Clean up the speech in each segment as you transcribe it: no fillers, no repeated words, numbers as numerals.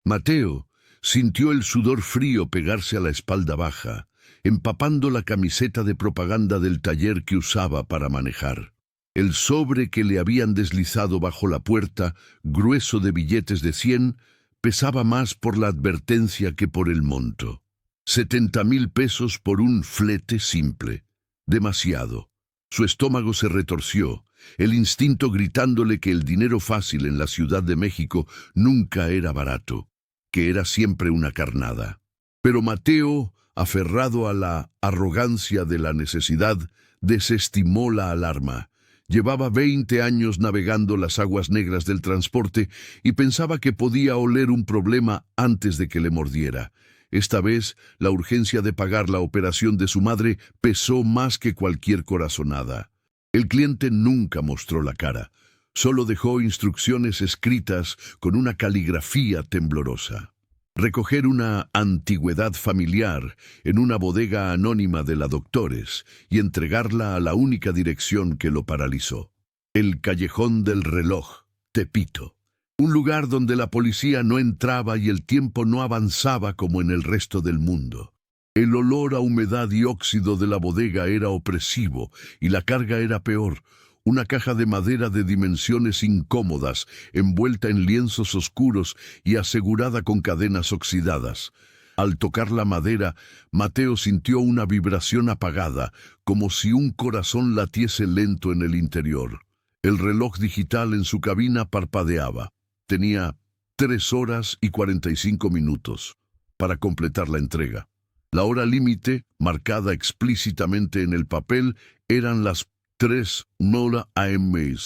Mateo sintió el sudor frío pegarse a la espalda baja, empapando la camiseta de propaganda del taller que usaba para manejar. El sobre que le habían deslizado bajo la puerta, grueso de billetes de 100, pesaba más por la advertencia que por el monto. 70.000 pesos por un flete simple. Demasiado. Su estómago se retorció, el instinto gritándole que el dinero fácil en la Ciudad de México nunca era barato, que era siempre una carnada. Pero Mateo, aferrado a la arrogancia de la necesidad, desestimó la alarma. Llevaba 20 años navegando las aguas negras del transporte y pensaba que podía oler un problema antes de que le mordiera. Esta vez, la urgencia de pagar la operación de su madre pesó más que cualquier corazonada. El cliente nunca mostró la cara, solo dejó instrucciones escritas con una caligrafía temblorosa. Recoger una antigüedad familiar en una bodega anónima de la Doctores y entregarla a la única dirección que lo paralizó. El Callejón del Reloj, Tepito. Un lugar donde la policía no entraba y el tiempo no avanzaba como en el resto del mundo. El olor a humedad y óxido de la bodega era opresivo y la carga era peor. Una caja de madera de dimensiones incómodas, envuelta en lienzos oscuros y asegurada con cadenas oxidadas. Al tocar la madera, Mateo sintió una vibración apagada, como si un corazón latiese lento en el interior. El reloj digital en su cabina parpadeaba. Tenía 3 horas y 45 minutos para completar la entrega. La hora límite, marcada explícitamente en el papel, eran las 3:00 AM.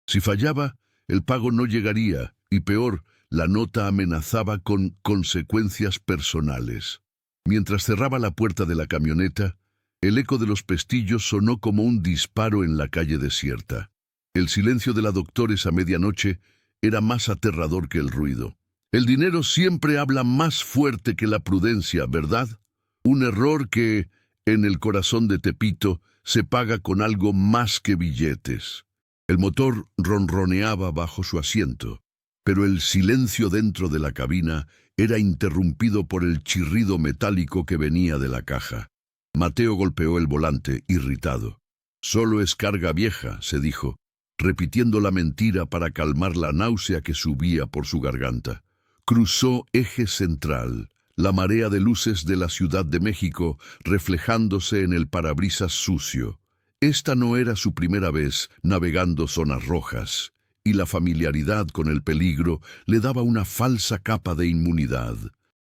Si fallaba, el pago no llegaría, y peor, la nota amenazaba con consecuencias personales. Mientras cerraba la puerta de la camioneta, el eco de los pestillos sonó como un disparo en la calle desierta. El silencio de la Doctores a medianoche era más aterrador que el ruido. El dinero siempre habla más fuerte que la prudencia, ¿verdad? Un error que, en el corazón de Tepito, se paga con algo más que billetes. El motor ronroneaba bajo su asiento, pero el silencio dentro de la cabina era interrumpido por el chirrido metálico que venía de la caja. Mateo golpeó el volante, irritado. «Solo es carga vieja», se dijo, repitiendo la mentira para calmar la náusea que subía por su garganta. Cruzó Eje Central, la marea de luces de la Ciudad de México reflejándose en el parabrisas sucio. Esta no era su primera vez navegando zonas rojas, y la familiaridad con el peligro le daba una falsa capa de inmunidad.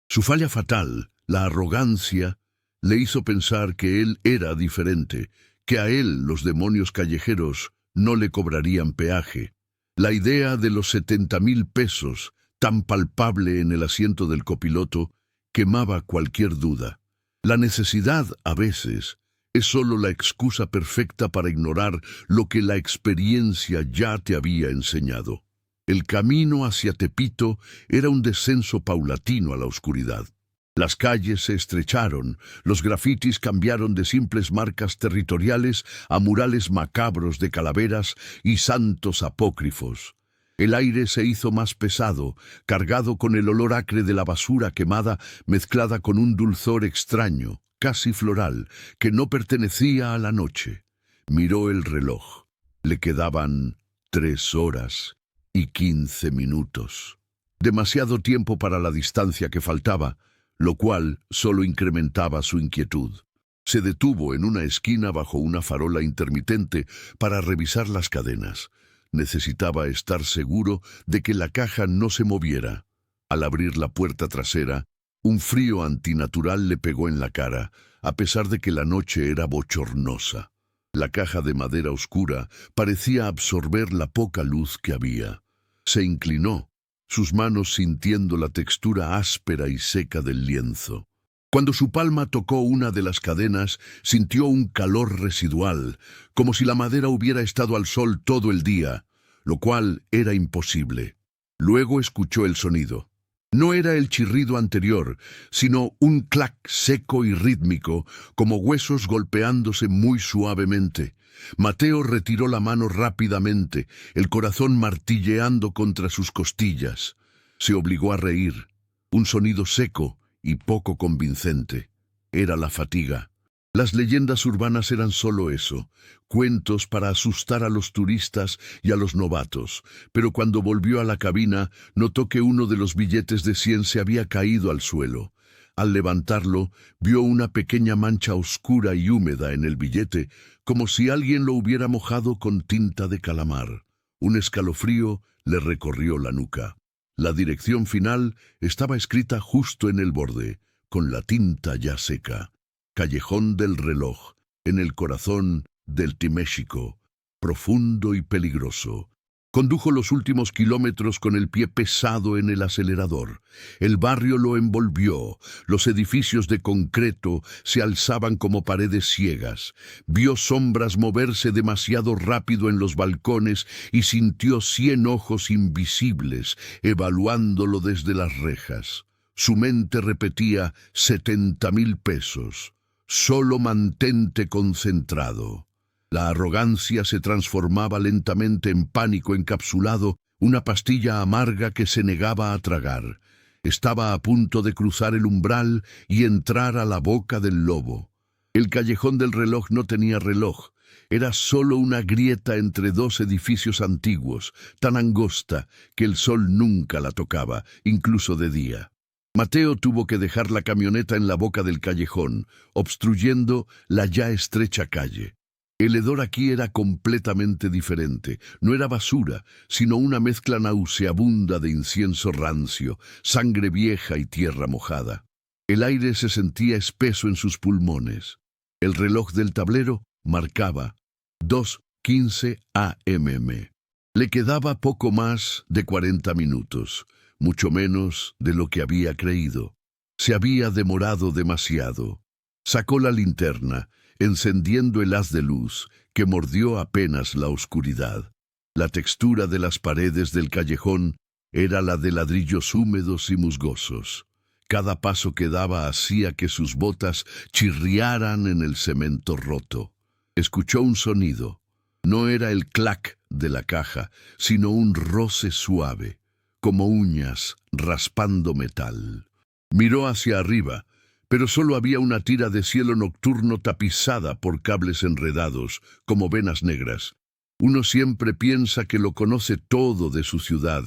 Su falla fatal, la arrogancia, le hizo pensar que él era diferente, que a él los demonios callejeros no le cobrarían peaje. La idea de los 70.000 pesos, tan palpable en el asiento del copiloto, quemaba cualquier duda. La necesidad, a veces, es solo la excusa perfecta para ignorar lo que la experiencia ya te había enseñado. El camino hacia Tepito era un descenso paulatino a la oscuridad. Las calles se estrecharon, los grafitis cambiaron de simples marcas territoriales a murales macabros de calaveras y santos apócrifos. El aire se hizo más pesado, cargado con el olor acre de la basura quemada mezclada con un dulzor extraño, casi floral, que no pertenecía a la noche. Miró el reloj. Le quedaban 3 horas y 15 minutos. Demasiado tiempo para la distancia que faltaba, lo cual solo incrementaba su inquietud. Se detuvo en una esquina bajo una farola intermitente para revisar las cadenas. Necesitaba estar seguro de que la caja no se moviera. Al abrir la puerta trasera, un frío antinatural le pegó en la cara, a pesar de que la noche era bochornosa. La caja de madera oscura parecía absorber la poca luz que había. Se inclinó, sus manos sintiendo la textura áspera y seca del lienzo. Cuando su palma tocó una de las cadenas, sintió un calor residual, como si la madera hubiera estado al sol todo el día, lo cual era imposible. Luego escuchó el sonido. No era el chirrido anterior, sino un clac seco y rítmico, como huesos golpeándose muy suavemente. Mateo retiró la mano rápidamente, el corazón martilleando contra sus costillas. Se obligó a reír. Un sonido seco y poco convincente. Era la fatiga. Las leyendas urbanas eran solo eso, cuentos para asustar a los turistas y a los novatos, pero cuando volvió a la cabina, notó que uno de los billetes de 100 se había caído al suelo. Al levantarlo, vio una pequeña mancha oscura y húmeda en el billete, como si alguien lo hubiera mojado con tinta de calamar. Un escalofrío le recorrió la nuca. La dirección final estaba escrita justo en el borde, con la tinta ya seca. Callejón del Reloj, en el corazón del México, profundo y peligroso. Condujo los últimos kilómetros con el pie pesado en el acelerador. El barrio lo envolvió. Los edificios de concreto se alzaban como paredes ciegas. Vio sombras moverse demasiado rápido en los balcones y sintió 100 ojos invisibles evaluándolo desde las rejas. Su mente repetía 70.000 pesos. Solo mantente concentrado. La arrogancia se transformaba lentamente en pánico encapsulado, una pastilla amarga que se negaba a tragar. Estaba a punto de cruzar el umbral y entrar a la boca del lobo. El callejón del reloj no tenía reloj. Era solo una grieta entre dos edificios antiguos, tan angosta que el sol nunca la tocaba, incluso de día. Mateo tuvo que dejar la camioneta en la boca del callejón, obstruyendo la ya estrecha calle. El hedor aquí era completamente diferente. No era basura, sino una mezcla nauseabunda de incienso rancio, sangre vieja y tierra mojada. El aire se sentía espeso en sus pulmones. El reloj del tablero marcaba 2:15 a.m. Le quedaba poco más de 40 minutos. Mucho menos de lo que había creído. Se había demorado demasiado. Sacó la linterna, encendiendo el haz de luz, que mordió apenas la oscuridad. La textura de las paredes del callejón era la de ladrillos húmedos y musgosos. Cada paso que daba hacía que sus botas chirriaran en el cemento roto. Escuchó un sonido. No era el clac de la caja, sino un roce suave, como uñas raspando metal. Miró hacia arriba, pero solo había una tira de cielo nocturno tapizada por cables enredados, como venas negras. Uno siempre piensa que lo conoce todo de su ciudad,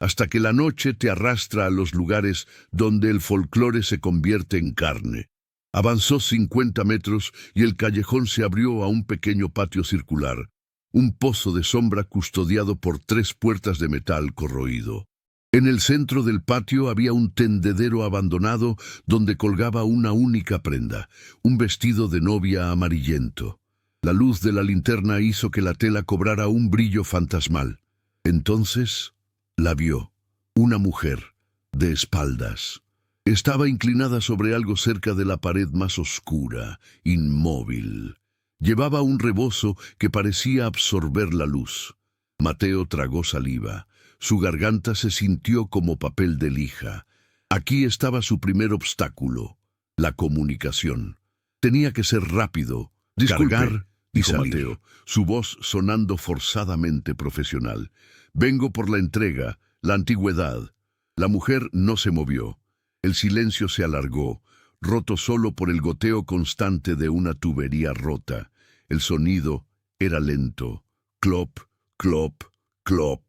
hasta que la noche te arrastra a los lugares donde el folclore se convierte en carne. Avanzó 50 metros y el callejón se abrió a un pequeño patio circular, un pozo de sombra custodiado por 3 puertas de metal corroído. En el centro del patio había un tendedero abandonado donde colgaba una única prenda, un vestido de novia amarillento. La luz de la linterna hizo que la tela cobrara un brillo fantasmal. Entonces la vio, una mujer, de espaldas. Estaba inclinada sobre algo cerca de la pared más oscura, inmóvil. Llevaba un rebozo que parecía absorber la luz. Mateo tragó saliva. Su garganta se sintió como papel de lija. Aquí estaba su primer obstáculo, la comunicación. Tenía que ser rápido, descargar, dijo Mateo, su voz sonando forzadamente profesional. Vengo por la entrega, la antigüedad. La mujer no se movió. El silencio se alargó, roto solo por el goteo constante de una tubería rota. El sonido era lento. Clop, clop, clop.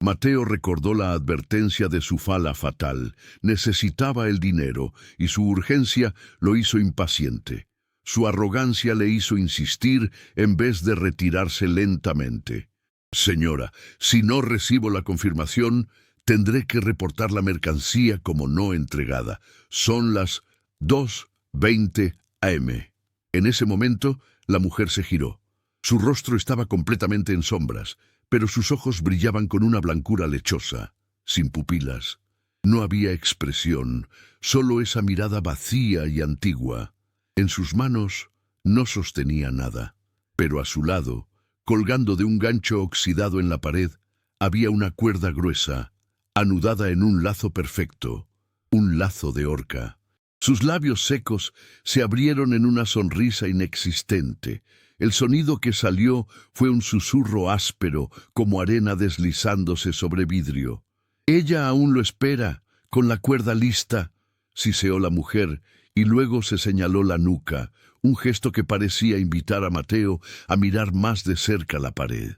Mateo recordó la advertencia de su fala fatal. Necesitaba el dinero, y su urgencia lo hizo impaciente. Su arrogancia le hizo insistir en vez de retirarse lentamente. Señora, si no recibo la confirmación, tendré que reportar la mercancía como no entregada. Son las 2:20 a.m. En ese momento, la mujer se giró. Su rostro estaba completamente en sombras, pero sus ojos brillaban con una blancura lechosa, sin pupilas. No había expresión, solo esa mirada vacía y antigua. En sus manos no sostenía nada, pero a su lado, colgando de un gancho oxidado en la pared, había una cuerda gruesa, anudada en un lazo perfecto, un lazo de horca. Sus labios secos se abrieron en una sonrisa inexistente. El sonido que salió fue un susurro áspero, como arena deslizándose sobre vidrio. Ella aún lo espera, Con la cuerda lista, siseó la mujer, y luego se señaló la nuca, un gesto que parecía invitar a Mateo a mirar más de cerca la pared.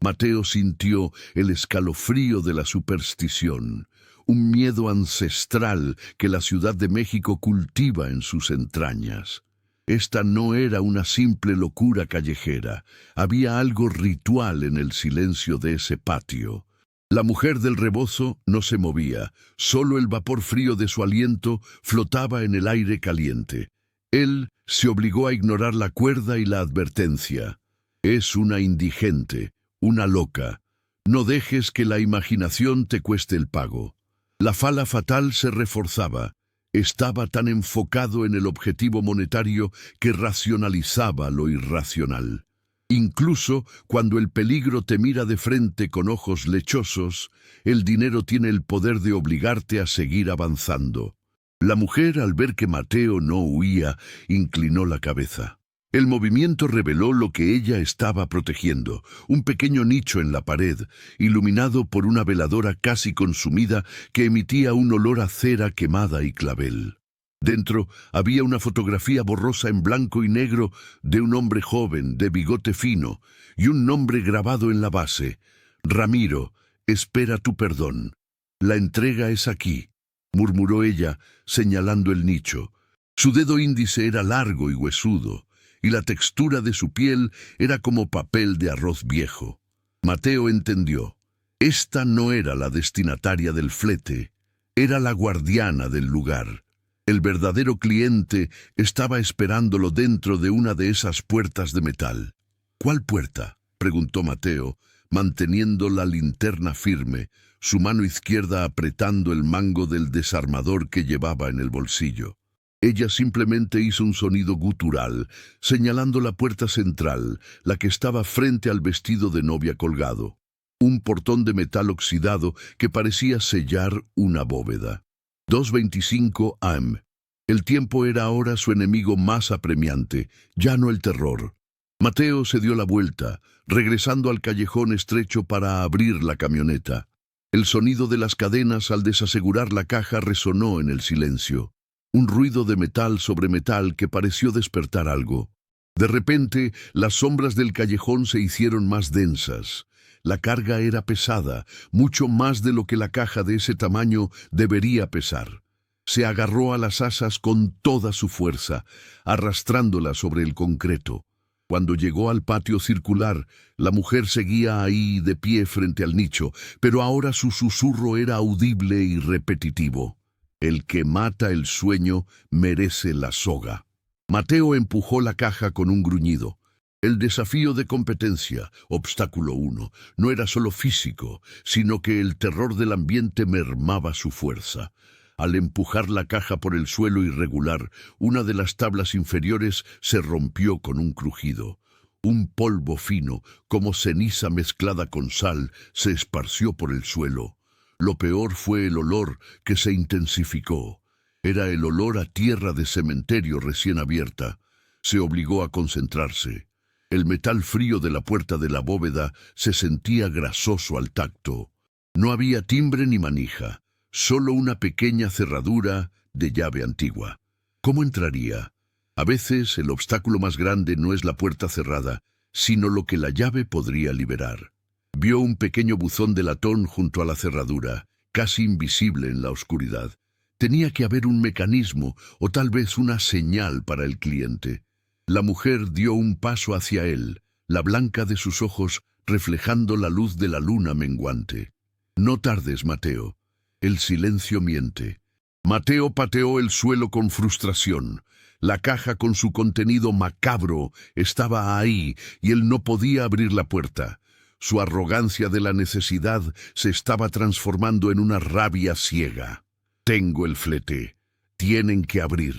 Mateo sintió el escalofrío de la superstición, un miedo ancestral que la Ciudad de México cultiva en sus entrañas. Esta no era una simple locura callejera, había algo ritual en el silencio de ese patio. La mujer del rebozo no se movía, solo el vapor frío de su aliento flotaba en el aire caliente. Él se obligó a ignorar la cuerda y la advertencia. Es una indigente, una loca. No dejes que la imaginación te cueste el pago. La fala fatal se reforzaba. Estaba tan enfocado en el objetivo monetario que racionalizaba lo irracional. Incluso cuando el peligro te mira de frente con ojos lechosos, el dinero tiene el poder de obligarte a seguir avanzando. La mujer, al ver que Mateo no huía, inclinó la cabeza. El movimiento reveló lo que ella estaba protegiendo, un pequeño nicho en la pared, iluminado por una veladora casi consumida que emitía un olor a cera quemada y clavel. Dentro había una fotografía borrosa en blanco y negro de un hombre joven, de bigote fino, y un nombre grabado en la base: Ramiro, espera tu perdón. La entrega es aquí, murmuró ella, señalando el nicho. Su dedo índice era largo y huesudo, y la textura de su piel era como papel de arroz viejo. Mateo entendió. Esta no era la destinataria del flete, era la guardiana del lugar. El verdadero cliente estaba esperándolo dentro de una de esas puertas de metal. ¿Cuál puerta?, preguntó Mateo, manteniendo la linterna firme, su mano izquierda apretando el mango del desarmador que llevaba en el bolsillo. Ella simplemente hizo un sonido gutural, señalando la puerta central, la que estaba frente al vestido de novia colgado. Un portón de metal oxidado que parecía sellar una bóveda. 2:25 AM. El tiempo era ahora su enemigo más apremiante, ya no el terror. Mateo se dio la vuelta, regresando al callejón estrecho para abrir la camioneta. El sonido de las cadenas al desasegurar la caja resonó en el silencio. Un ruido de metal sobre metal que pareció despertar algo. De repente, las sombras del callejón se hicieron más densas. La carga era pesada, mucho más de lo que la caja de ese tamaño debería pesar. Se agarró a las asas con toda su fuerza, arrastrándola sobre el concreto. Cuando llegó al patio circular, la mujer seguía ahí de pie frente al nicho, pero ahora su susurro era audible y repetitivo. El que mata el sueño merece la soga. Mateo empujó la caja con un gruñido. El desafío de competencia, obstáculo 1, no era solo físico, sino que el terror del ambiente mermaba su fuerza. Al empujar la caja por el suelo irregular, una de las tablas inferiores se rompió con un crujido. Un polvo fino, como ceniza mezclada con sal, se esparció por el suelo. Lo peor fue el olor, que se intensificó. Era el olor a tierra de cementerio recién abierta. Se obligó a concentrarse. El metal frío de la puerta de la bóveda se sentía grasoso al tacto. No había timbre ni manija, solo una pequeña cerradura de llave antigua. ¿Cómo entraría? A veces el obstáculo más grande no es la puerta cerrada, sino lo que la llave podría liberar. Vio un pequeño buzón de latón junto a la cerradura, casi invisible en la oscuridad. Tenía que haber un mecanismo o tal vez una señal para el cliente. La mujer dio un paso hacia él, la blanca de sus ojos reflejando la luz de la luna menguante. No tardes, Mateo. El silencio miente. Mateo pateó el suelo con frustración. La caja con su contenido macabro estaba ahí y él no podía abrir la puerta. Su arrogancia de la necesidad se estaba transformando en una rabia ciega. Tengo el flete. Tienen que abrir.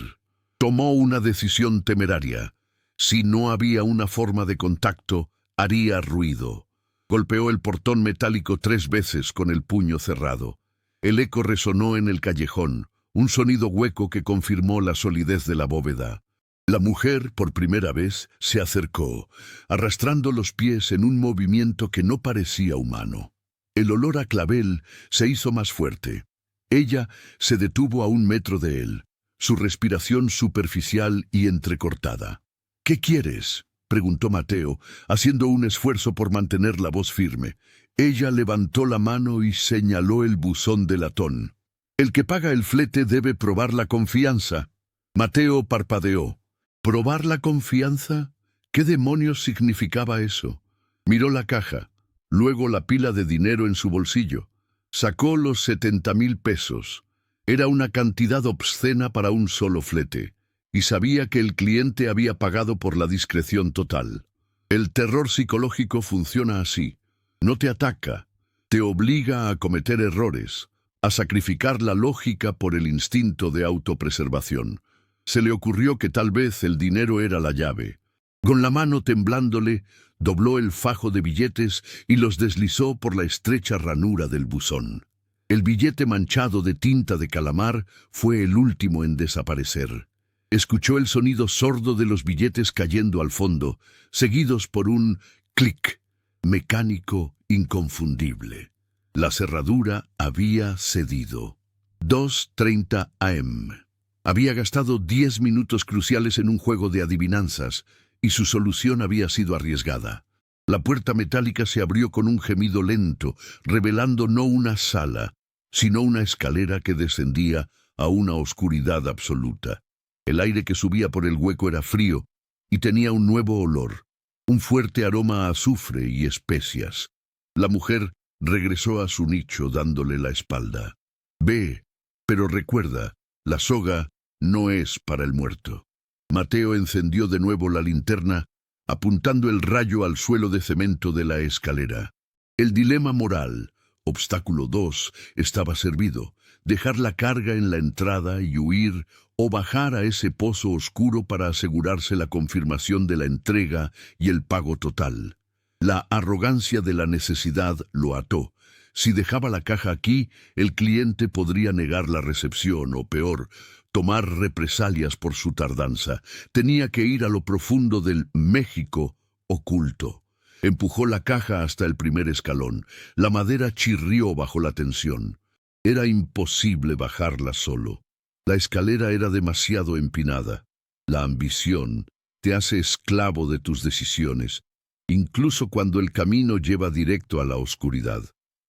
Tomó una decisión temeraria. Si no había una forma de contacto, haría ruido. Golpeó el portón metálico 3 veces con el puño cerrado. El eco resonó en el callejón, un sonido hueco que confirmó la solidez de la bóveda. La mujer, por primera vez, se acercó, arrastrando los pies en un movimiento que no parecía humano. El olor a clavel se hizo más fuerte. Ella se detuvo a 1 metro de él, su respiración superficial y entrecortada. «¿Qué quieres?», preguntó Mateo, haciendo un esfuerzo por mantener la voz firme. Ella levantó la mano y señaló el buzón de latón. «El que paga el flete debe probar la confianza». Mateo parpadeó. ¿Probar la confianza? ¿Qué demonios significaba eso? Miró la caja, luego la pila de dinero en su bolsillo. Sacó los 70,000 pesos. Era una cantidad obscena para un solo flete, y sabía que el cliente había pagado por la discreción total. El terror psicológico funciona así. No te ataca, te obliga a cometer errores, a sacrificar la lógica por el instinto de autopreservación. Se le ocurrió que tal vez el dinero era la llave. Con la mano temblándole, dobló el fajo de billetes y los deslizó por la estrecha ranura del buzón. El billete manchado de tinta de calamar fue el último en desaparecer. Escuchó el sonido sordo de los billetes cayendo al fondo, seguidos por un clic mecánico inconfundible. La cerradura había cedido. 2:30 AM. Había gastado 10 minutos cruciales en un juego de adivinanzas, y su solución había sido arriesgada. La puerta metálica se abrió con un gemido lento, revelando no una sala, sino una escalera que descendía a una oscuridad absoluta. El aire que subía por el hueco era frío y tenía un nuevo olor, un fuerte aroma a azufre y especias. La mujer regresó a su nicho dándole la espalda. «Ve, pero recuerda, la soga no es para el muerto». Mateo encendió de nuevo la linterna, apuntando el rayo al suelo de cemento de la escalera. El dilema moral, obstáculo 2, estaba servido: dejar la carga en la entrada y huir, o bajar a ese pozo oscuro para asegurarse la confirmación de la entrega y el pago total. La arrogancia de la necesidad lo ató. Si dejaba la caja aquí, el cliente podría negar la recepción o, peor, tomar represalias por su tardanza. Tenía que ir a lo profundo del México oculto. Empujó la caja hasta el primer escalón. La madera chirrió bajo la tensión. Era imposible bajarla solo. La escalera era demasiado empinada. La ambición te hace esclavo de tus decisiones, incluso cuando el camino lleva directo a la oscuridad.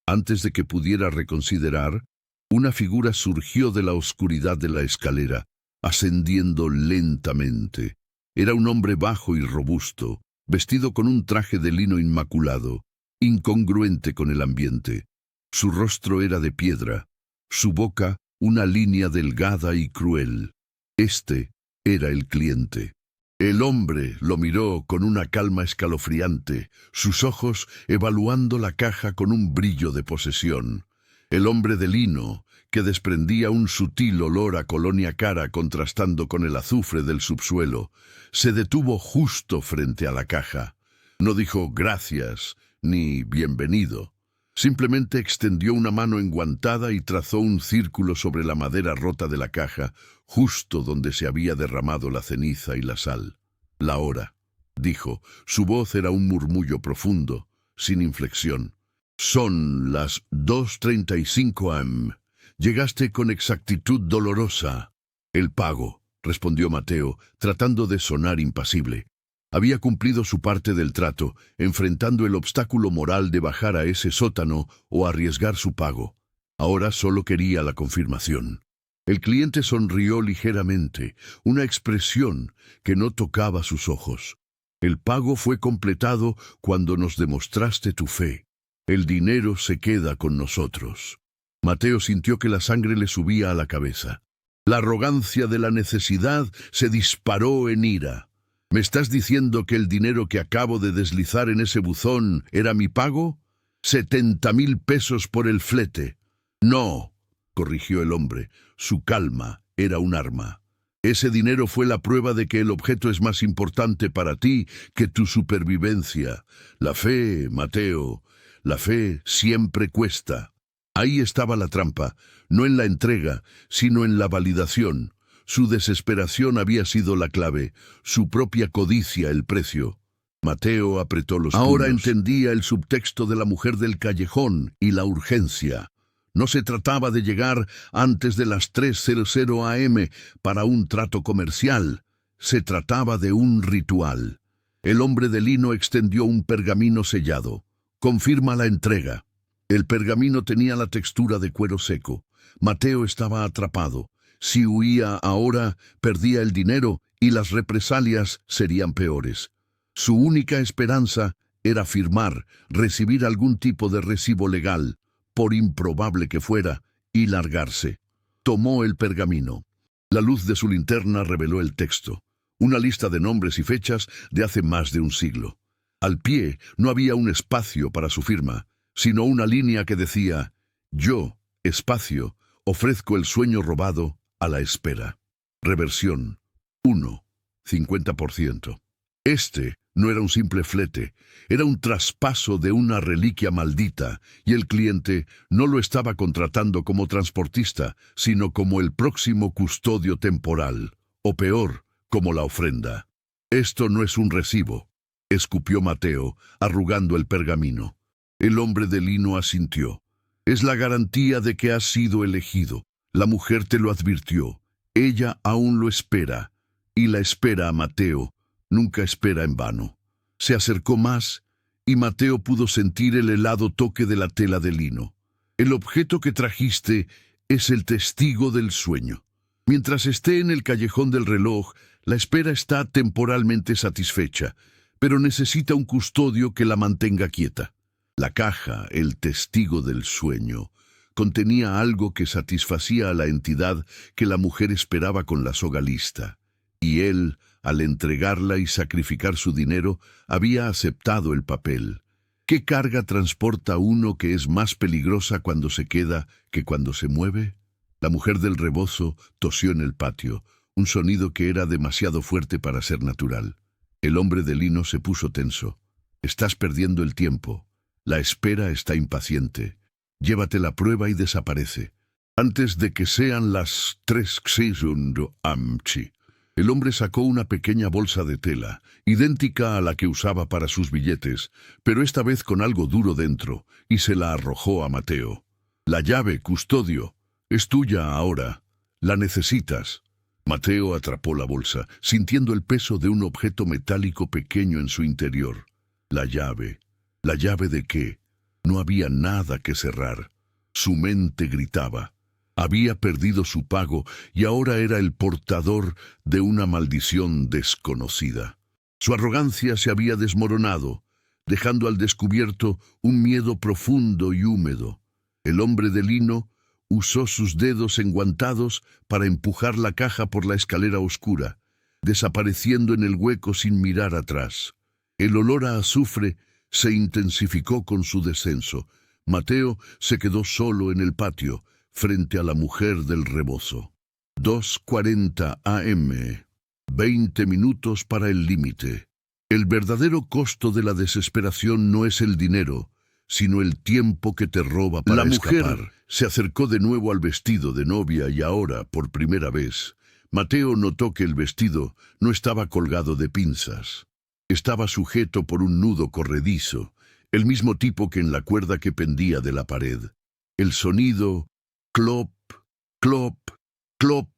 Antes de que pudiera reconsiderar, una figura surgió de la oscuridad de la escalera, ascendiendo lentamente. Era un hombre bajo y robusto, vestido con un traje de lino inmaculado, incongruente con el ambiente. Su rostro era de piedra, su boca una línea delgada y cruel. Este era el cliente. El hombre lo miró con una calma escalofriante, sus ojos evaluando la caja con un brillo de posesión. El hombre de lino, que desprendía un sutil olor a colonia cara contrastando con el azufre del subsuelo, se detuvo justo frente a la caja. No dijo gracias ni bienvenido. Simplemente extendió una mano enguantada y trazó un círculo sobre la madera rota de la caja, justo donde se había derramado la ceniza y la sal. «La hora», dijo. Su voz era un murmullo profundo, sin inflexión. «Son las 2:35 AM. Llegaste con exactitud dolorosa». «El pago», respondió Mateo, tratando de sonar impasible. Había cumplido su parte del trato, enfrentando el obstáculo moral de bajar a ese sótano o arriesgar su pago. Ahora solo quería la confirmación. El cliente sonrió ligeramente, una expresión que no tocaba sus ojos. «El pago fue completado cuando nos demostraste tu fe. El dinero se queda con nosotros». Mateo sintió que la sangre le subía a la cabeza. La arrogancia de la necesidad se disparó en ira. «¿Me estás diciendo que el dinero que acabo de deslizar en ese buzón era mi pago? 70,000 pesos por el flete». «No», corrigió el hombre. Su calma era un arma. «Ese dinero fue la prueba de que el objeto es más importante para ti que tu supervivencia. La fe, Mateo, la fe siempre cuesta». Ahí estaba la trampa, no en la entrega, sino en la validación. Su desesperación había sido la clave, su propia codicia el precio. Mateo apretó los puños. Ahora entendía el subtexto de la mujer del callejón y la urgencia. No se trataba de llegar antes de las 3:00 am para un trato comercial. Se trataba de un ritual. El hombre de lino extendió un pergamino sellado. Confirma la entrega. El pergamino tenía la textura de cuero seco. Mateo estaba atrapado. Si huía ahora, perdía el dinero y las represalias serían peores. Su única esperanza era firmar, recibir algún tipo de recibo legal, por improbable que fuera, y largarse. Tomó el pergamino. La luz de su linterna reveló el texto. Una lista de nombres y fechas de hace más de un siglo. Al pie no había un espacio para su firma, sino una línea que decía: yo, espacio, ofrezco el sueño robado a la espera. Reversión 1, 50%. Este no era un simple flete, era un traspaso de una reliquia maldita, y el cliente no lo estaba contratando como transportista, sino como el próximo custodio temporal, o peor, como la ofrenda. Esto no es un recibo, escupió Mateo, arrugando el pergamino. El hombre de lino asintió. Es la garantía de que has sido elegido. La mujer te lo advirtió. Ella aún lo espera, y la espera a Mateo. Nunca espera en vano. Se acercó más, y Mateo pudo sentir el helado toque de la tela de lino. El objeto que trajiste es el testigo del sueño. Mientras esté en el callejón del reloj, la espera está temporalmente satisfecha, pero necesita un custodio que la mantenga quieta. La caja, el testigo del sueño, contenía algo que satisfacía a la entidad que la mujer esperaba con la soga lista, y él, al entregarla y sacrificar su dinero, había aceptado el papel. ¿Qué carga transporta uno que es más peligrosa cuando se queda que cuando se mueve? La mujer del rebozo tosió en el patio, un sonido que era demasiado fuerte para ser natural. El hombre de lino se puso tenso. Estás perdiendo el tiempo. La espera está impaciente. Llévate la prueba y desaparece. Antes de que sean las 3:00 am. El hombre sacó una pequeña bolsa de tela, idéntica a la que usaba para sus billetes, pero esta vez con algo duro dentro, y se la arrojó a Mateo. La llave, custodio, es tuya ahora. La necesitas. Mateo atrapó la bolsa, sintiendo el peso de un objeto metálico pequeño en su interior. La llave. ¿La llave de qué? No había nada que cerrar. Su mente gritaba. Había perdido su pago y ahora era el portador de una maldición desconocida. Su arrogancia se había desmoronado, dejando al descubierto un miedo profundo y húmedo. El hombre de lino usó sus dedos enguantados para empujar la caja por la escalera oscura, desapareciendo en el hueco sin mirar atrás. El olor a azufre se intensificó con su descenso. Mateo se quedó solo en el patio, frente a la mujer del rebozo. 2:40 am. 20 minutos para el límite. El verdadero costo de la desesperación no es el dinero, sino el tiempo que te roba para escapar. La mujer se acercó de nuevo al vestido de novia y ahora, por primera vez, Mateo notó que el vestido no estaba colgado de pinzas. Estaba sujeto por un nudo corredizo, el mismo tipo que en la cuerda que pendía de la pared. El sonido clop, clop, clop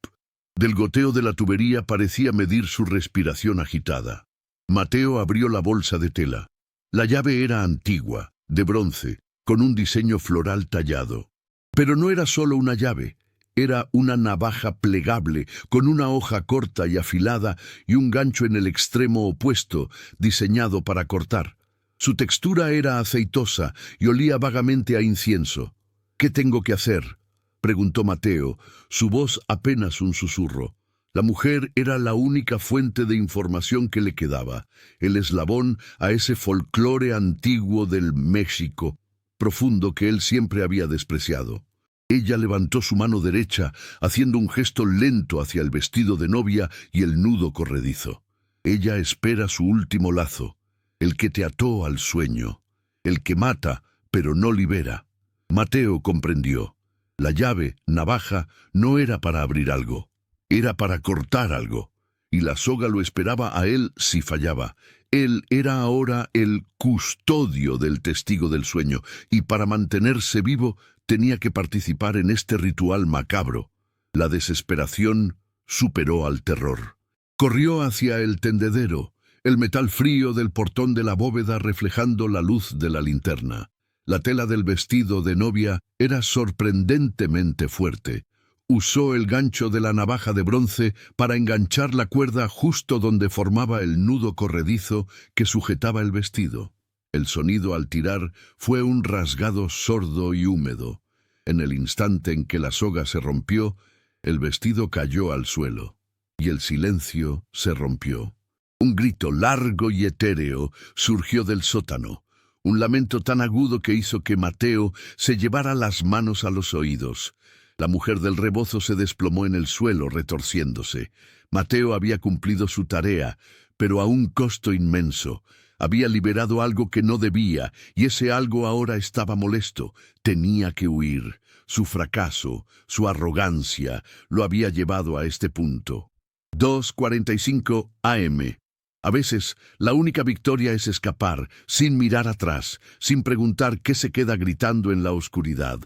del goteo de la tubería parecía medir su respiración agitada. Mateo abrió la bolsa de tela. La llave era antigua, de bronce, con un diseño floral tallado. Pero no era solo una llave, era una navaja plegable, con una hoja corta y afilada y un gancho en el extremo opuesto, diseñado para cortar. Su textura era aceitosa y olía vagamente a incienso. ¿Qué tengo que hacer?, preguntó Mateo, su voz apenas un susurro. La mujer era la única fuente de información que le quedaba, el eslabón a ese folclore antiguo del México profundo que él siempre había despreciado. Ella levantó su mano derecha, haciendo un gesto lento hacia el vestido de novia y el nudo corredizo. Ella espera su último lazo, el que te ató al sueño, el que mata, pero no libera. Mateo comprendió. La llave, navaja, no era para abrir algo, era para cortar algo, y la soga lo esperaba a él si fallaba. Él era ahora el custodio del testigo del sueño, y para mantenerse vivo tenía que participar en este ritual macabro. La desesperación superó al terror. Corrió hacia el tendedero, el metal frío del portón de la bóveda reflejando la luz de la linterna. La tela del vestido de novia era sorprendentemente fuerte. Usó el gancho de la navaja de bronce para enganchar la cuerda justo donde formaba el nudo corredizo que sujetaba el vestido. El sonido al tirar fue un rasgado sordo y húmedo. En el instante en que la soga se rompió, el vestido cayó al suelo, y el silencio se rompió. Un grito largo y etéreo surgió del sótano, un lamento tan agudo que hizo que Mateo se llevara las manos a los oídos. La mujer del rebozo se desplomó en el suelo, retorciéndose. Mateo había cumplido su tarea, pero a un costo inmenso. Había liberado algo que no debía, y ese algo ahora estaba molesto. Tenía que huir. Su fracaso, su arrogancia, lo había llevado a este punto. 2:45 AM. A veces, la única victoria es escapar, sin mirar atrás, sin preguntar qué se queda gritando en la oscuridad.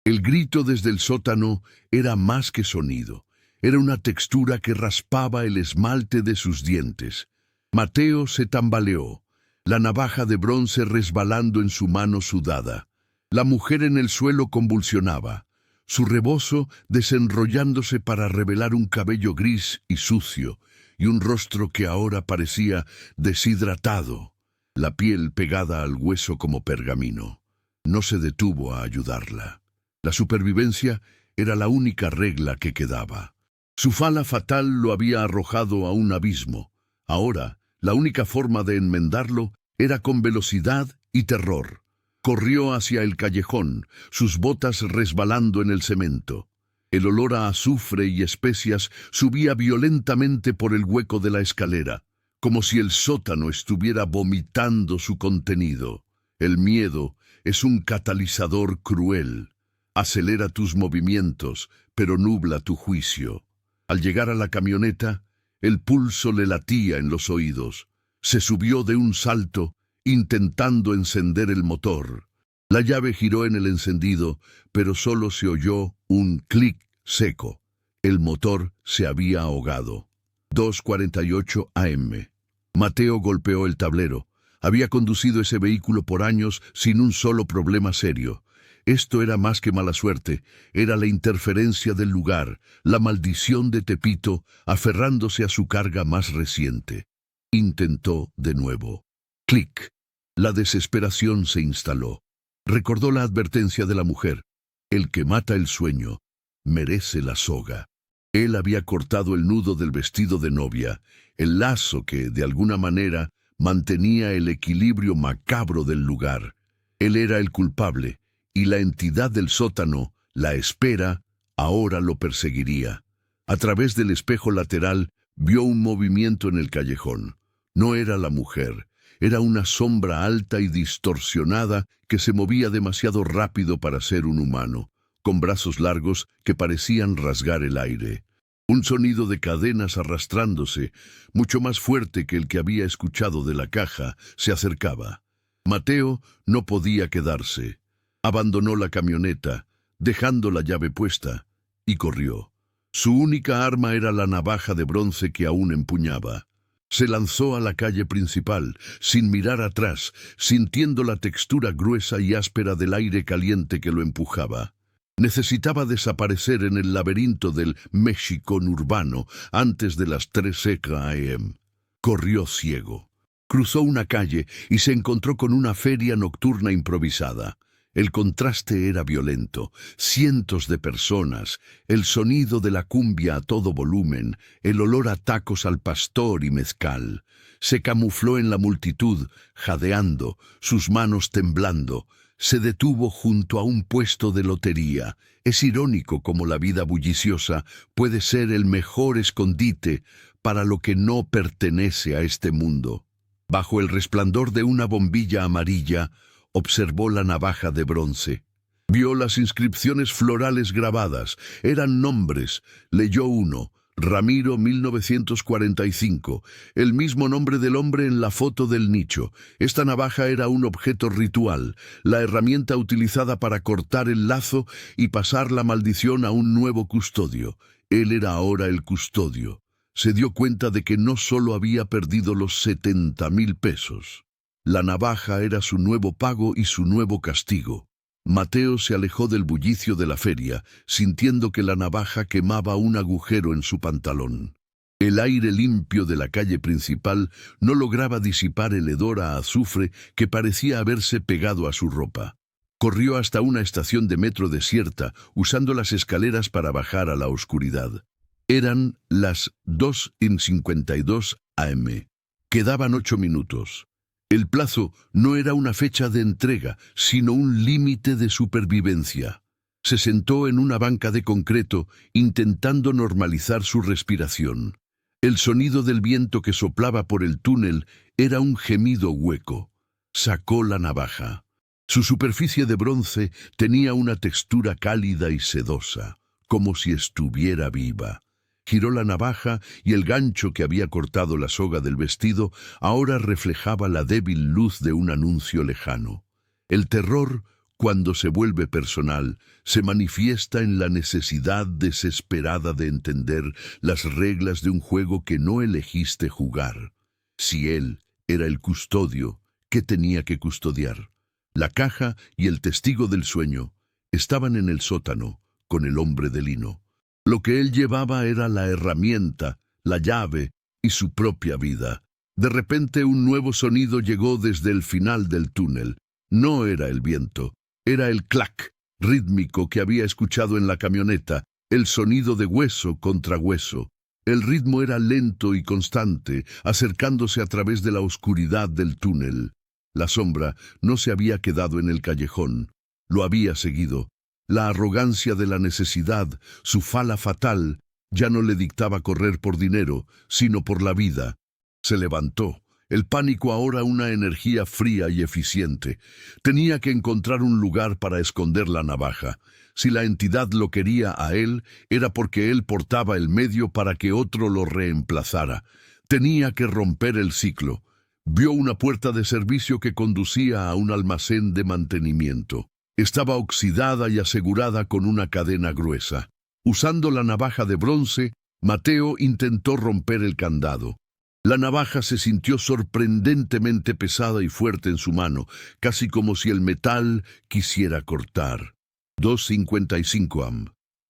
El grito desde el sótano era más que sonido. Era una textura que raspaba el esmalte de sus dientes. Mateo se tambaleó, la navaja de bronce resbalando en su mano sudada. La mujer en el suelo convulsionaba, su rebozo desenrollándose para revelar un cabello gris y sucio, y un rostro que ahora parecía deshidratado, la piel pegada al hueso como pergamino. No se detuvo a ayudarla. La supervivencia era la única regla que quedaba. Su fala fatal lo había arrojado a un abismo. Ahora, la única forma de enmendarlo era con velocidad y terror. Corrió hacia el callejón, sus botas resbalando en el cemento. El olor a azufre y especias subía violentamente por el hueco de la escalera, como si el sótano estuviera vomitando su contenido. El miedo es un catalizador cruel. Acelera tus movimientos, pero nubla tu juicio. Al llegar a la camioneta, el pulso le latía en los oídos. Se subió de un salto, intentando encender el motor. La llave giró en el encendido, pero solo se oyó un clic seco. El motor se había ahogado. 2:48 AM. Mateo golpeó el tablero. Había conducido ese vehículo por años sin un solo problema serio. Esto era más que mala suerte, era la interferencia del lugar, la maldición de Tepito aferrándose a su carga más reciente. Intentó de nuevo. Clic. La desesperación se instaló. Recordó la advertencia de la mujer. El que mata el sueño merece la soga. Él había cortado el nudo del vestido de novia, el lazo que, de alguna manera, mantenía el equilibrio macabro del lugar. Él era el culpable, y la entidad del sótano, la espera, ahora lo perseguiría. A través del espejo lateral, vio un movimiento en el callejón. No era la mujer. Era una sombra alta y distorsionada que se movía demasiado rápido para ser un humano, con brazos largos que parecían rasgar el aire. Un sonido de cadenas arrastrándose, mucho más fuerte que el que había escuchado de la caja, se acercaba. Mateo no podía quedarse. Abandonó la camioneta, dejando la llave puesta, y corrió. Su única arma era la navaja de bronce que aún empuñaba. Se lanzó a la calle principal, sin mirar atrás, sintiendo la textura gruesa y áspera del aire caliente que lo empujaba. Necesitaba desaparecer en el laberinto del México urbano antes de las 3 AM. Corrió ciego. Cruzó una calle y se encontró con una feria nocturna improvisada. El contraste era violento. Cientos de personas, el sonido de la cumbia a todo volumen, el olor a tacos al pastor y mezcal. Se camufló en la multitud, jadeando, sus manos temblando. Se detuvo junto a un puesto de lotería. Es irónico cómo la vida bulliciosa puede ser el mejor escondite para lo que no pertenece a este mundo. Bajo el resplandor de una bombilla amarilla, observó la navaja de bronce. Vio las inscripciones florales grabadas. Eran nombres. Leyó uno: Ramiro 1945, el mismo nombre del hombre en la foto del nicho. Esta navaja era un objeto ritual, la herramienta utilizada para cortar el lazo y pasar la maldición a un nuevo custodio. Él era ahora el custodio. Se dio cuenta de que no solo había perdido los 70,000 pesos. La navaja era su nuevo pago y su nuevo castigo. Mateo se alejó del bullicio de la feria, sintiendo que la navaja quemaba un agujero en su pantalón. El aire limpio de la calle principal no lograba disipar el hedor a azufre que parecía haberse pegado a su ropa. Corrió hasta una estación de metro desierta, usando las escaleras para bajar a la oscuridad. Eran las 2:52 am. Quedaban 8 minutos. El plazo no era una fecha de entrega, sino un límite de supervivencia. Se sentó en una banca de concreto, intentando normalizar su respiración. El sonido del viento que soplaba por el túnel era un gemido hueco. Sacó la navaja. Su superficie de bronce tenía una textura cálida y sedosa, como si estuviera viva. Giró la navaja y el gancho que había cortado la soga del vestido ahora reflejaba la débil luz de un anuncio lejano. El terror, cuando se vuelve personal, se manifiesta en la necesidad desesperada de entender las reglas de un juego que no elegiste jugar. Si él era el custodio, ¿qué tenía que custodiar? La caja y el testigo del sueño estaban en el sótano con el hombre de lino. Lo que él llevaba era la herramienta, la llave y su propia vida. De repente un nuevo sonido llegó desde el final del túnel. No era el viento, era el clac rítmico que había escuchado en la camioneta, el sonido de hueso contra hueso. El ritmo era lento y constante, acercándose a través de la oscuridad del túnel. La sombra no se había quedado en el callejón, lo había seguido. La arrogancia de la necesidad, su fala fatal, ya no le dictaba correr por dinero, sino por la vida. Se levantó, el pánico ahora una energía fría y eficiente. Tenía que encontrar un lugar para esconder la navaja. Si la entidad lo quería a él, era porque él portaba el medio para que otro lo reemplazara. Tenía que romper el ciclo. Vio una puerta de servicio que conducía a un almacén de mantenimiento. Estaba oxidada y asegurada con una cadena gruesa. Usando la navaja de bronce, Mateo intentó romper el candado. La navaja se sintió sorprendentemente pesada y fuerte en su mano, casi como si el metal quisiera cortar. 2:55 am.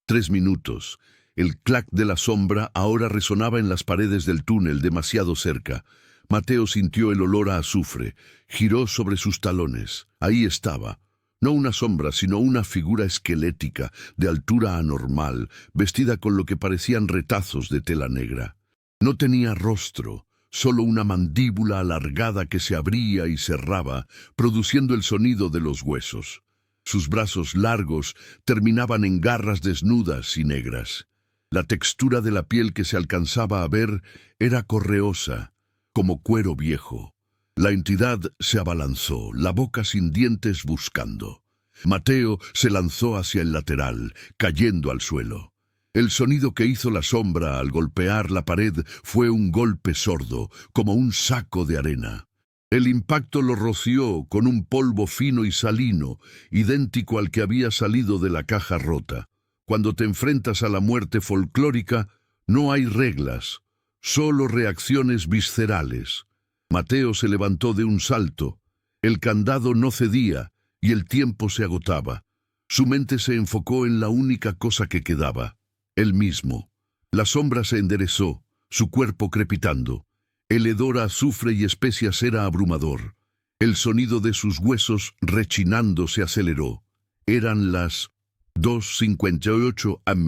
3 minutos. El clac de la sombra ahora resonaba en las paredes del túnel demasiado cerca. Mateo sintió el olor a azufre. Giró sobre sus talones. Ahí estaba. No una sombra, sino una figura esquelética, de altura anormal, vestida con lo que parecían retazos de tela negra. No tenía rostro, solo una mandíbula alargada que se abría y cerraba, produciendo el sonido de los huesos. Sus brazos largos terminaban en garras desnudas y negras. La textura de la piel que se alcanzaba a ver era correosa, como cuero viejo. La entidad se abalanzó, la boca sin dientes buscando. Mateo se lanzó hacia el lateral, cayendo al suelo. El sonido que hizo la sombra al golpear la pared fue un golpe sordo, como un saco de arena. El impacto lo roció con un polvo fino y salino, idéntico al que había salido de la caja rota. Cuando te enfrentas a la muerte folclórica, no hay reglas, solo reacciones viscerales. Mateo se levantó de un salto. El candado no cedía y el tiempo se agotaba. Su mente se enfocó en la única cosa que quedaba, él mismo. La sombra se enderezó, su cuerpo crepitando. El hedor a azufre y especias era abrumador. El sonido de sus huesos rechinando se aceleró. Eran las 2:58 am.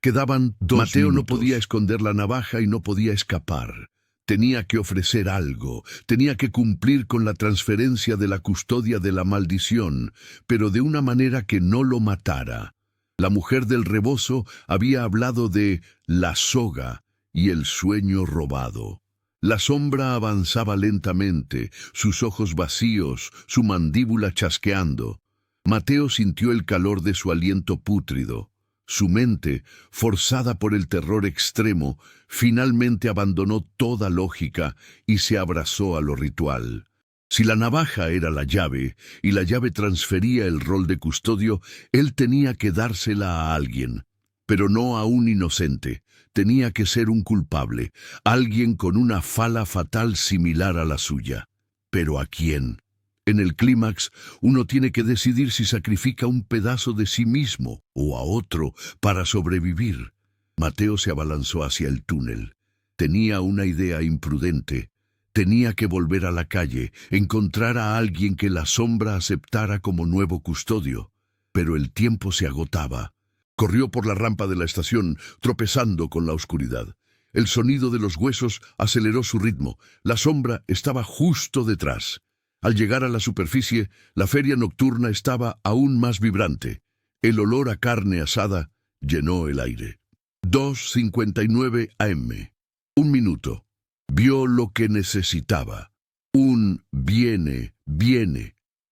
Quedaban 2 Mateo minutos. No podía esconder la navaja y no podía escapar. Tenía que ofrecer algo, tenía que cumplir con la transferencia de la custodia de la maldición, pero de una manera que no lo matara. La mujer del rebozo había hablado de la soga y el sueño robado. La sombra avanzaba lentamente, sus ojos vacíos, su mandíbula chasqueando. Mateo sintió el calor de su aliento pútrido. Su mente, forzada por el terror extremo, finalmente abandonó toda lógica y se abrazó a lo ritual. Si la navaja era la llave y la llave transfería el rol de custodio, él tenía que dársela a alguien, pero no a un inocente. Tenía que ser un culpable, alguien con una fala fatal similar a la suya. ¿Pero a quién? En el clímax, uno tiene que decidir si sacrifica un pedazo de sí mismo o a otro para sobrevivir. Mateo se abalanzó hacia el túnel. Tenía una idea imprudente. Tenía que volver a la calle, encontrar a alguien que la sombra aceptara como nuevo custodio. Pero el tiempo se agotaba. Corrió por la rampa de la estación, tropezando con la oscuridad. El sonido de los huesos aceleró su ritmo. La sombra estaba justo detrás. Al llegar a la superficie, la feria nocturna estaba aún más vibrante. El olor a carne asada llenó el aire. 2:59 AM. 1 minuto. Vio lo que necesitaba. Un viene.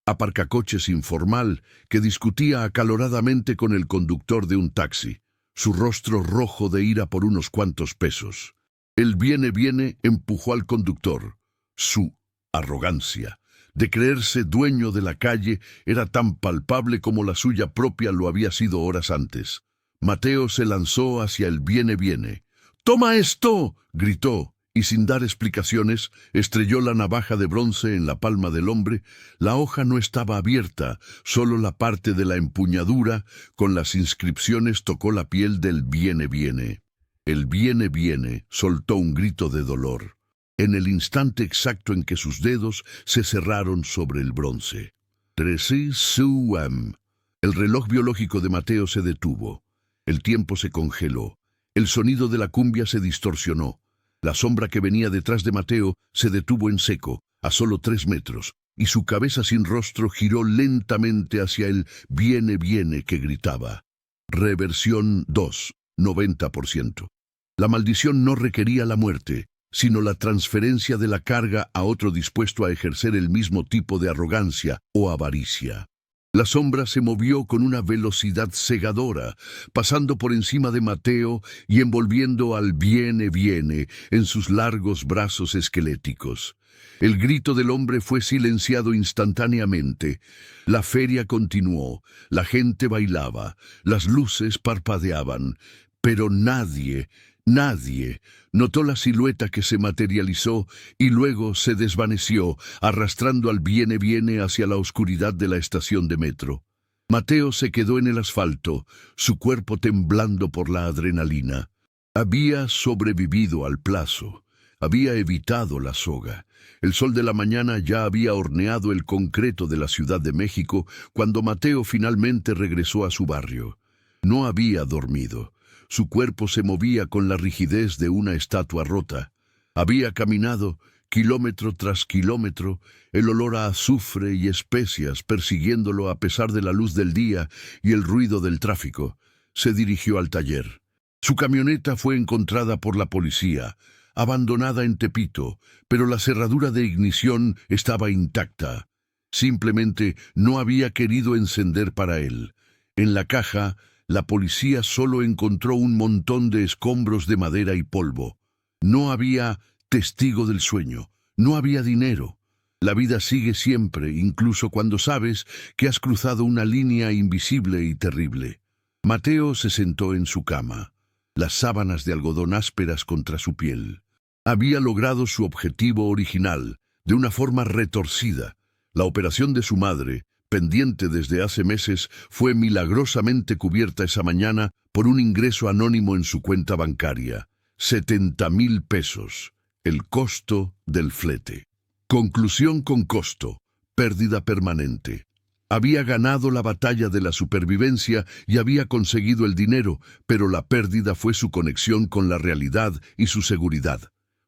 Aparcacoches informal que discutía acaloradamente con el conductor de un taxi, su rostro rojo de ira por unos cuantos pesos. El viene empujó al conductor. Su arrogancia de creerse dueño de la calle era tan palpable como la suya propia lo había sido horas antes. Mateo se lanzó hacia el viene. ¡Toma esto!, gritó, y sin dar explicaciones, estrelló la navaja de bronce en la palma del hombre. La hoja no estaba abierta, solo la parte de la empuñadura con las inscripciones tocó la piel del viene. El viene soltó un grito de dolor, en el instante exacto en que sus dedos se cerraron sobre el bronce. 13 AM. El reloj biológico de Mateo se detuvo. El tiempo se congeló. El sonido de la cumbia se distorsionó. La sombra que venía detrás de Mateo se detuvo en seco, a solo 3 metros, y su cabeza sin rostro giró lentamente hacia el viene que gritaba. Reversión 2, 90%. La maldición no requería la muerte, sino la transferencia de la carga a otro dispuesto a ejercer el mismo tipo de arrogancia o avaricia. La sombra se movió con una velocidad cegadora, pasando por encima de Mateo y envolviendo al viene en sus largos brazos esqueléticos. El grito del hombre fue silenciado instantáneamente. La feria continuó, la gente bailaba, las luces parpadeaban, pero nadie notó la silueta que se materializó y luego se desvaneció, arrastrando al viene hacia la oscuridad de la estación de metro. Mateo se quedó en el asfalto, su cuerpo temblando por la adrenalina. Había sobrevivido al plazo, había evitado la soga. El sol de la mañana ya había horneado el concreto de la Ciudad de México cuando Mateo finalmente regresó a su barrio. No había dormido. Su cuerpo se movía con la rigidez de una estatua rota. Había caminado, kilómetro tras kilómetro, el olor a azufre y especias persiguiéndolo a pesar de la luz del día y el ruido del tráfico. Se dirigió al taller. Su camioneta fue encontrada por la policía, abandonada en Tepito, pero la cerradura de ignición estaba intacta. Simplemente no había querido encender para él. En la caja, la policía solo encontró un montón de escombros de madera y polvo. No había testigo del sueño, no había dinero. La vida sigue siempre, incluso cuando sabes que has cruzado una línea invisible y terrible. Mateo se sentó en su cama, las sábanas de algodón ásperas contra su piel. Había logrado su objetivo original, de una forma retorcida. La operación de su madre, pendiente desde hace meses, fue milagrosamente cubierta esa mañana por un ingreso anónimo en su cuenta bancaria. 70,000 pesos. El costo del flete. Conclusión con costo. Pérdida permanente. Había ganado la batalla de la supervivencia y había conseguido el dinero, pero la pérdida fue su conexión con la realidad y su seguridad.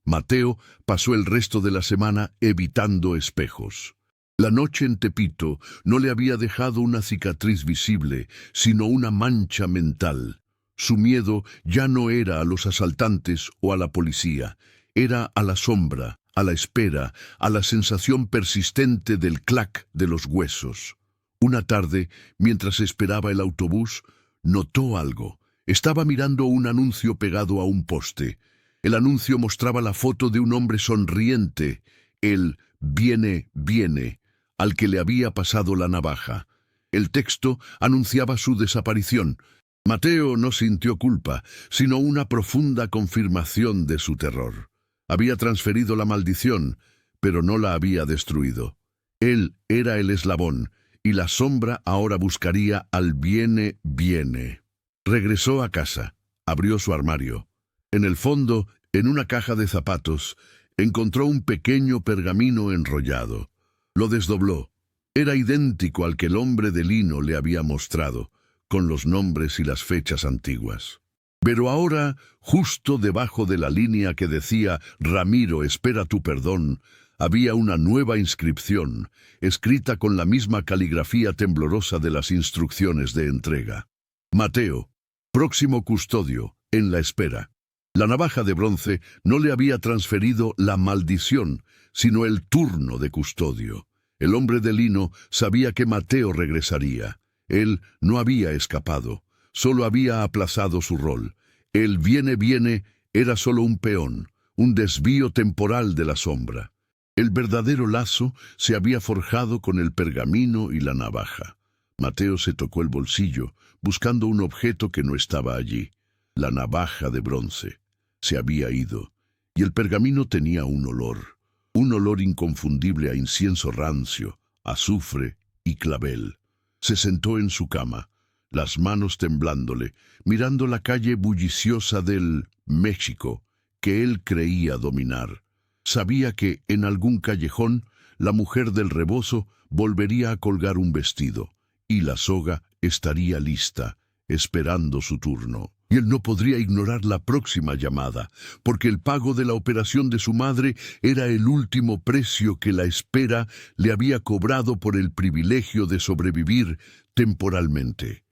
Mateo pasó el resto de la semana evitando espejos. La noche en Tepito no le había dejado una cicatriz visible, sino una mancha mental. Su miedo ya no era a los asaltantes o a la policía, era a la sombra, a la espera, a la sensación persistente del clac de los huesos. Una tarde, mientras esperaba el autobús, notó algo. Estaba mirando un anuncio pegado a un poste. El anuncio mostraba la foto de un hombre sonriente, el «viene, viene», al que le había pasado la navaja. El texto anunciaba su desaparición. Mateo no sintió culpa, sino una profunda confirmación de su terror. Había transferido la maldición, pero no la había destruido. Él era el eslabón, y la sombra ahora buscaría al viene, viene. Regresó a casa, abrió su armario. En el fondo, en una caja de zapatos, encontró un pequeño pergamino enrollado. Lo desdobló. Era idéntico al que el hombre de lino le había mostrado, con los nombres y las fechas antiguas. Pero ahora, justo debajo de la línea que decía «Ramiro, espera tu perdón», había una nueva inscripción, escrita con la misma caligrafía temblorosa de las instrucciones de entrega. Mateo, próximo custodio, en la espera. La navaja de bronce no le había transferido la maldición, sino el turno de custodio. El hombre de lino sabía que Mateo regresaría. Él no había escapado, solo había aplazado su rol. El viene era solo un peón, un desvío temporal de la sombra. El verdadero lazo se había forjado con el pergamino y la navaja. Mateo se tocó el bolsillo, buscando un objeto que no estaba allí. La navaja de bronce. Se había ido, y el pergamino tenía un olor inconfundible a incienso rancio, azufre y clavel. Se sentó en su cama, las manos temblándole, mirando la calle bulliciosa del México que él creía dominar. Sabía que, en algún callejón, la mujer del rebozo volvería a colgar un vestido, y la soga estaría lista, esperando su turno. Y él no podría ignorar la próxima llamada, porque el pago de la operación de su madre era el último precio que la espera le había cobrado por el privilegio de sobrevivir temporalmente.